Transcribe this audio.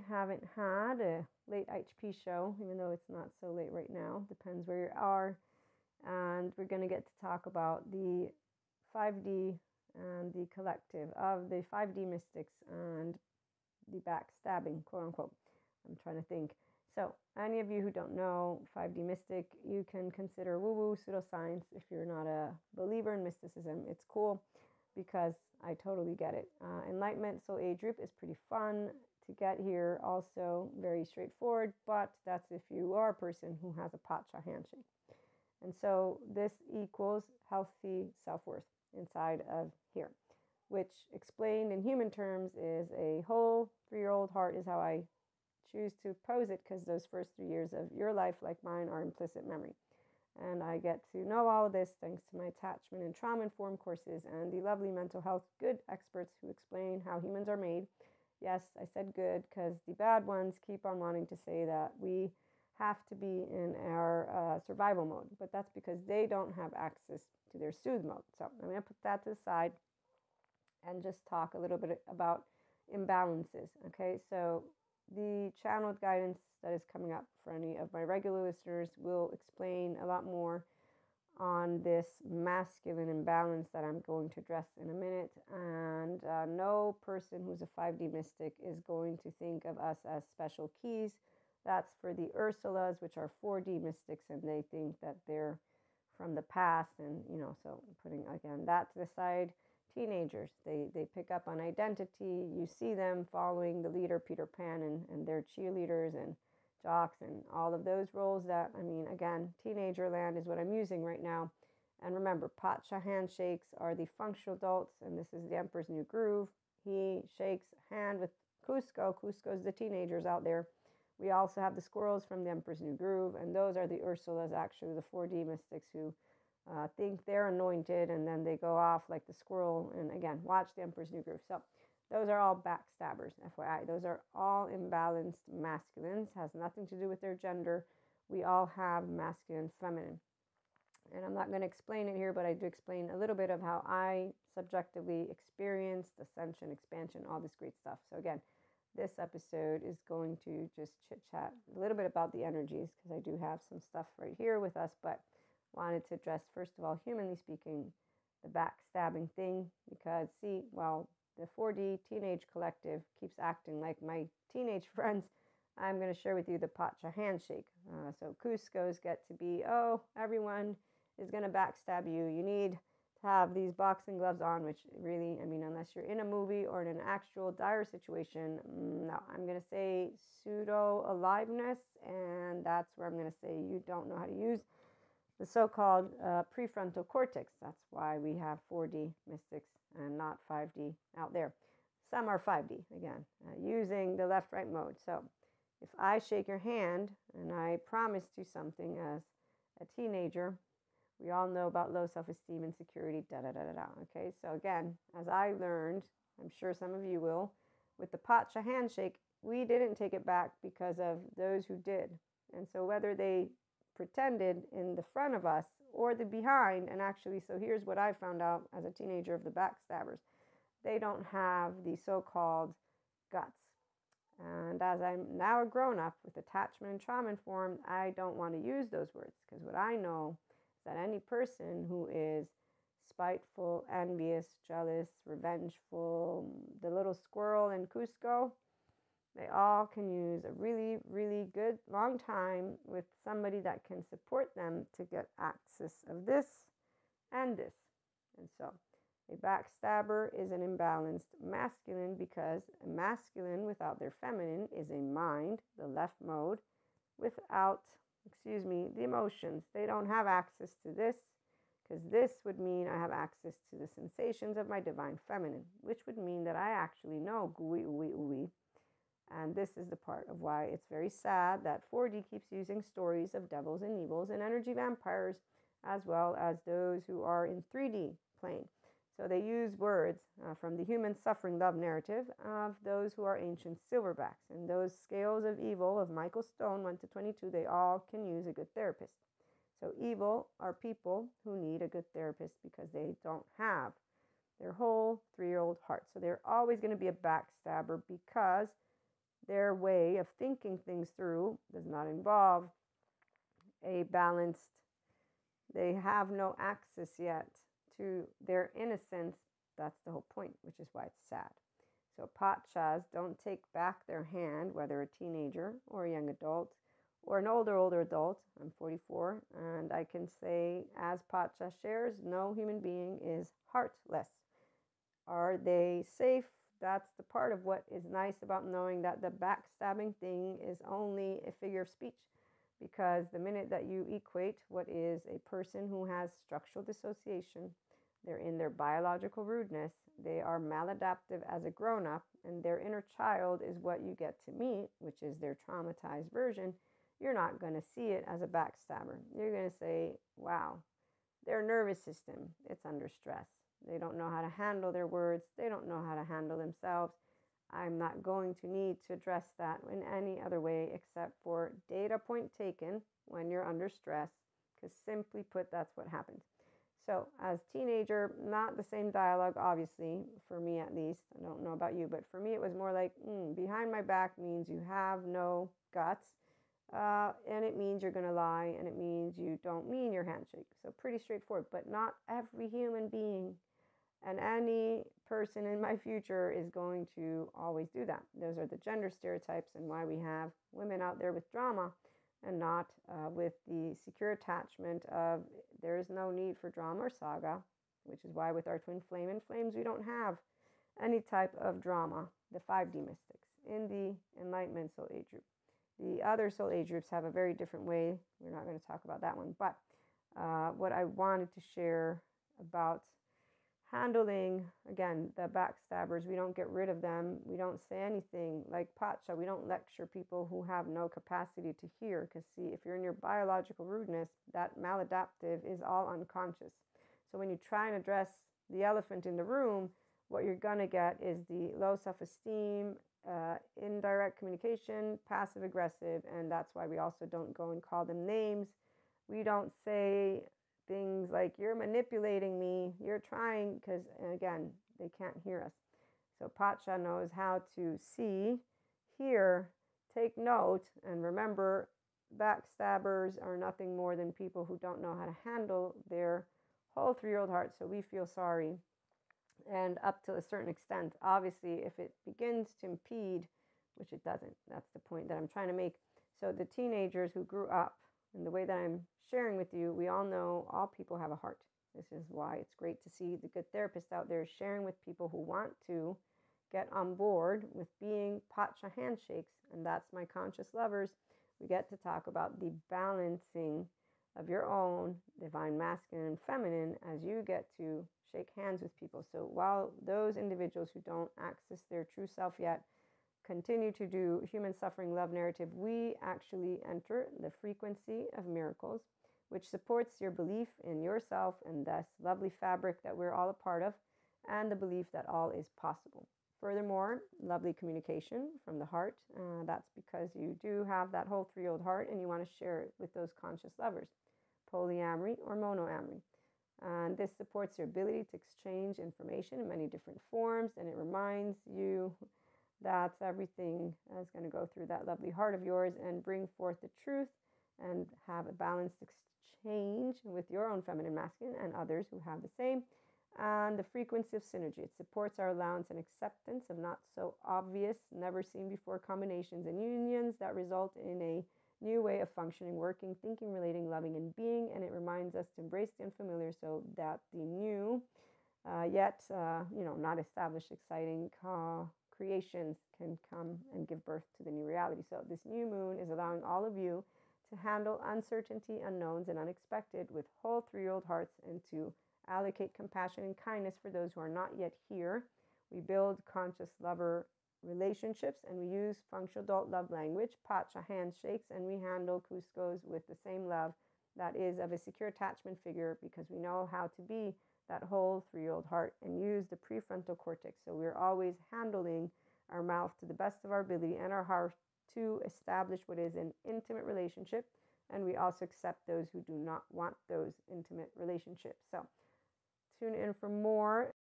haven't had a late HP show, even though it's not so late right now, depends where you are. And we're going to get to talk about the 5D and the collective of the 5D mystics and the backstabbing, quote unquote. I'm trying to think. So, any of you who don't know 5D mystic, you can consider woo-woo pseudoscience if you're not a believer in mysticism. It's cool because I totally get it. Enlightenment Soul Age group is pretty fun to get here. Also very straightforward, but that's if you are a person who has a pacha handshake. And so this equals healthy self-worth inside of here, which explained in human terms is a whole 3-year-old heart is how I choose to pose it, because those first 3 years of your life, like mine, are implicit memory. And I get to know all of this thanks to my attachment and trauma-informed courses and the lovely mental health good experts who explain how humans are made. Yes, I said good because the bad ones keep on wanting to say that we have to be in our survival mode, but that's because they don't have access to their soothe mode. So I'm going to put that to the side and just talk a little bit about imbalances. Okay, so the channeled guidance that is coming up for any of my regular listeners will explain a lot more on this masculine imbalance that I'm going to address in a minute. And no person who's a 5D mystic is going to think of us as special keys. That's for the Ursulas, which are 4D mystics, and they think that they're from the past. And, so putting, again, that to the side. Teenagers, they pick up on identity. You see them following the leader, Peter Pan, and their cheerleaders and jocks and all of those roles that, again, teenager land is what I'm using right now. And remember, pacha handshakes are the functional adults, and this is the Emperor's New Groove. He shakes hand with Cusco. Cusco's the teenagers out there. We also have the squirrels from the Emperor's New Groove, and those are the Ursulas, actually, the 4D mystics who think they're anointed, and then they go off like the squirrel. And again, watch the Emperor's New Groove. So those are all backstabbers, FYI. Those are all imbalanced masculines. Has nothing to do with their gender. We all have masculine, feminine. And I'm not going to explain it here, but I do explain a little bit of how I subjectively experienced ascension, expansion, all this great stuff. So again, this episode is going to just chit-chat a little bit about the energies, because I do have some stuff right here with us, but wanted to address, first of all, humanly speaking, the backstabbing thing, because the 4D teenage collective keeps acting like my teenage friends. I'm going to share with you the pacha handshake. So Cusco's get to be, everyone is going to backstab you. You need to have these boxing gloves on, which really, unless you're in a movie or in an actual dire situation, no, I'm going to say pseudo aliveness, and that's where I'm going to say you don't know how to use the so-called prefrontal cortex. That's why we have 4D mystics and not 5D out there. Some are 5D, again, using the left-right mode. So if I shake your hand and I promised you something as a teenager, we all know about low self-esteem, insecurity, da-da-da-da-da. Okay, so again, as I learned, I'm sure some of you will, with the pacha handshake, we didn't take it back because of those who did. And so whether they pretended in the front of us or the behind, and actually, so here's what I found out as a teenager of the backstabbers. They don't have the so-called guts. And as I'm now a grown-up with attachment and trauma informed, I don't want to use those words, because what I know is that any person who is spiteful, envious, jealous, revengeful, the little squirrel in Cusco, they all can use a really, really good long time with somebody that can support them to get access of this and this. And so a backstabber is an imbalanced masculine, because a masculine without their feminine is a mind, the left mode, without, the emotions. They don't have access to this, because this would mean I have access to the sensations of my divine feminine, which would mean that I actually know gooey, ooey, ooey. And this is the part of why it's very sad that 4D keeps using stories of devils and evils and energy vampires, as well as those who are in 3D plane. So they use words from the human suffering love narrative of those who are ancient silverbacks. And those scales of evil of Michael Stone, 1 to 22, they all can use a good therapist. So evil are people who need a good therapist because they don't have their whole 3-year-old heart. So they're always going to be a backstabber, because their way of thinking things through does not involve a balanced, they have no access yet to their innocence. That's the whole point, which is why it's sad. So pachas don't take back their hand, whether a teenager or a young adult or an older adult. I'm 44, and I can say, as pacha shares, no human being is heartless. Are they safe? That's the part of what is nice about knowing that the backstabbing thing is only a figure of speech. Because the minute that you equate what is a person who has structural dissociation, they're in their biological rudeness, they are maladaptive as a grown-up, and their inner child is what you get to meet, which is their traumatized version, you're not going to see it as a backstabber. You're going to say, wow, their nervous system, it's under stress. They don't know how to handle their words. They don't know how to handle themselves. I'm not going to need to address that in any other way except for data point taken when you're under stress, because simply put, that's what happens. So as teenager, not the same dialogue, obviously, for me at least. I don't know about you, but for me, it was more like, behind my back means you have no guts, and it means you're going to lie, and it means you don't mean your handshake. So pretty straightforward, but not every human being and any person in my future is going to always do that. Those are the gender stereotypes and why we have women out there with drama and not with the secure attachment of there is no need for drama or saga, which is why with our twin flame and flames, we don't have any type of drama, the 5D mystics, in the Enlightenment soul age group. The other soul age groups have a very different way. We're not going to talk about that one. But what I wanted to share about handling, again, the backstabbers, we don't get rid of them. We don't say anything like pacha. We don't lecture people who have no capacity to hear. Because see, if you're in your biological rudeness, that maladaptive is all unconscious. So when you try and address the elephant in the room, what you're going to get is the low self-esteem, indirect communication, passive aggressive. And that's why we also don't go and call them names. We don't say things like, you're manipulating me, you're trying, because again, they can't hear us. So pacha knows how to see, hear, take note, and remember, backstabbers are nothing more than people who don't know how to handle their whole 3-year-old heart. So we feel sorry. And up to a certain extent, obviously, if it begins to impede, which it doesn't, that's the point that I'm trying to make. So the teenagers who grew up in the way that I'm sharing with you, we all know all people have a heart. This is why it's great to see the good therapists out there sharing with people who want to get on board with being pacha handshakes. And that's my conscious lovers. We get to talk about the balancing of your own divine masculine and feminine as you get to shake hands with people. So while those individuals who don't access their true self yet continue to do human suffering love narrative, we actually enter the frequency of miracles, which supports your belief in yourself and this lovely fabric that we're all a part of, and the belief that all is possible. Furthermore, lovely communication from the heart. That's because you do have that whole 3-year-old heart and you want to share it with those conscious lovers, polyamory or monoamory. And this supports your ability to exchange information in many different forms, and it reminds you that everything is going to go through that lovely heart of yours and bring forth the truth and have a balanced exchange with your own feminine masculine and others who have the same. And the frequency of synergy, it supports our allowance and acceptance of not so obvious, never seen before combinations and unions that result in a new way of functioning, working, thinking, relating, loving, and being. And it reminds us to embrace the unfamiliar so that the new, yet not established, exciting creations can come and give birth to the new reality. So this new moon is allowing all of you to handle uncertainty, unknowns, and unexpected with whole 3-year-old hearts, and to allocate compassion and kindness for those who are not yet here. We build conscious lover relationships, and we use functional adult love language, pacha handshakes, and we handle kuscos with the same love that is of a secure attachment figure, because we know how to be that whole 3-year-old heart and use the prefrontal cortex. So we're always handling our mouth to the best of our ability and our heart to establish what is an intimate relationship. And we also accept those who do not want those intimate relationships. So tune in for more